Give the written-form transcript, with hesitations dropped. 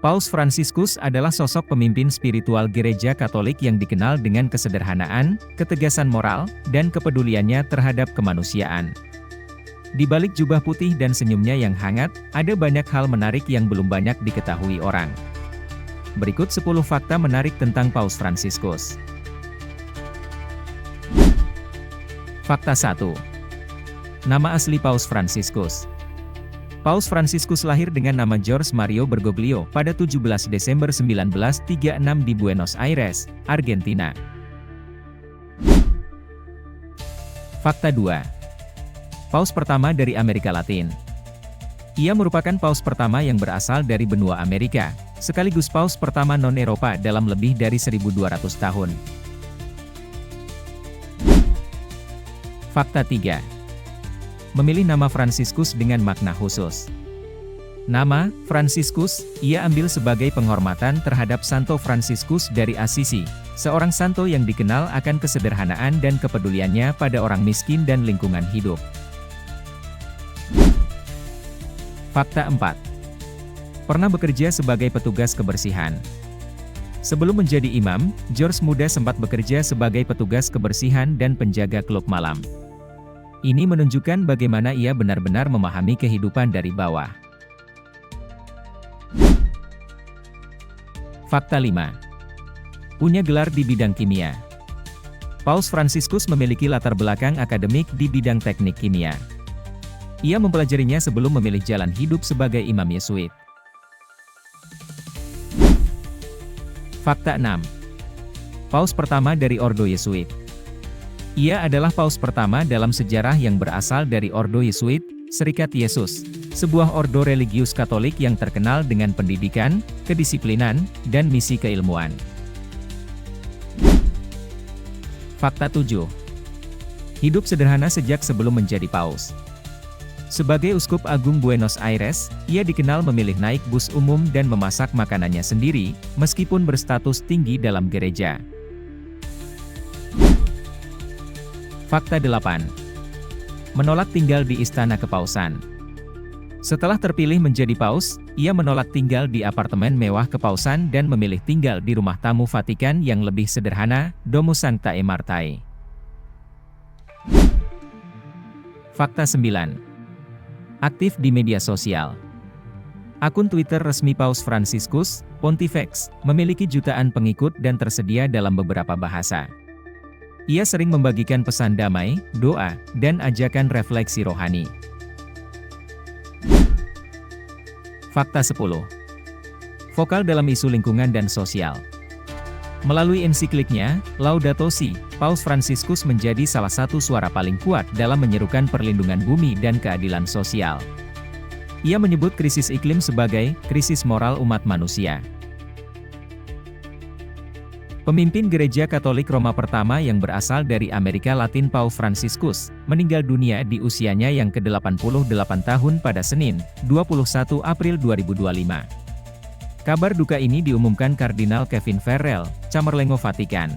Paus Fransiskus adalah sosok pemimpin spiritual Gereja Katolik yang dikenal dengan kesederhanaan, ketegasan moral, dan kepeduliannya terhadap kemanusiaan. Di balik jubah putih dan senyumnya yang hangat, ada banyak hal menarik yang belum banyak diketahui orang. Berikut 10 fakta menarik tentang Paus Fransiskus. Fakta 1. Nama asli Paus Fransiskus. Paus Fransiskus lahir dengan nama Jorge Mario Bergoglio pada 17 Desember 1936 di Buenos Aires, Argentina. Fakta 2. Paus pertama dari Amerika Latin. Ia merupakan paus pertama yang berasal dari benua Amerika, sekaligus paus pertama non-Eropa dalam lebih dari 1200 tahun. Fakta 3. Memilih nama Fransiskus dengan makna khusus. Nama, Fransiskus, ia ambil sebagai penghormatan terhadap Santo Fransiskus dari Assisi, seorang santo yang dikenal akan kesederhanaan dan kepeduliannya pada orang miskin dan lingkungan hidup. Fakta 4. Pernah bekerja sebagai petugas kebersihan. Sebelum menjadi imam, Jorge muda sempat bekerja sebagai petugas kebersihan dan penjaga klub malam. Ini menunjukkan bagaimana ia benar-benar memahami kehidupan dari bawah. Fakta 5. Punya gelar di bidang kimia. Paus Fransiskus memiliki latar belakang akademik di bidang teknik kimia. Ia mempelajarinya sebelum memilih jalan hidup sebagai imam Yesuit. Fakta 6. Paus pertama dari Ordo Yesuit. Ia adalah paus pertama dalam sejarah yang berasal dari Ordo Yesuit, Serikat Yesus, sebuah ordo religius Katolik yang terkenal dengan pendidikan, kedisiplinan, dan misi keilmuan. Fakta 7. Hidup sederhana sejak sebelum menjadi paus. Sebagai uskup agung Buenos Aires, ia dikenal memilih naik bus umum dan memasak makanannya sendiri, meskipun berstatus tinggi dalam gereja. Fakta 8. Menolak tinggal di Istana Kepausan. Setelah terpilih menjadi paus, ia menolak tinggal di apartemen mewah kepausan dan memilih tinggal di rumah tamu Vatikan yang lebih sederhana, Domus Sanctae Martae. Fakta 9. Aktif di media sosial. Akun Twitter resmi Paus Fransiskus, Pontifex, memiliki jutaan pengikut dan tersedia dalam beberapa bahasa. Ia sering membagikan pesan damai, doa, dan ajakan refleksi rohani. Fakta 10. Vokal dalam isu lingkungan dan sosial. Melalui ensikliknya, Laudato Si', Paus Fransiskus menjadi salah satu suara paling kuat dalam menyerukan perlindungan bumi dan keadilan sosial. Ia menyebut krisis iklim sebagai krisis moral umat manusia. Pemimpin Gereja Katolik Roma pertama yang berasal dari Amerika Latin Paus Fransiskus, meninggal dunia di usianya yang ke-88 tahun pada Senin, 21 April 2025. Kabar duka ini diumumkan Kardinal Kevin Farrell, Camerlengo Vatikan.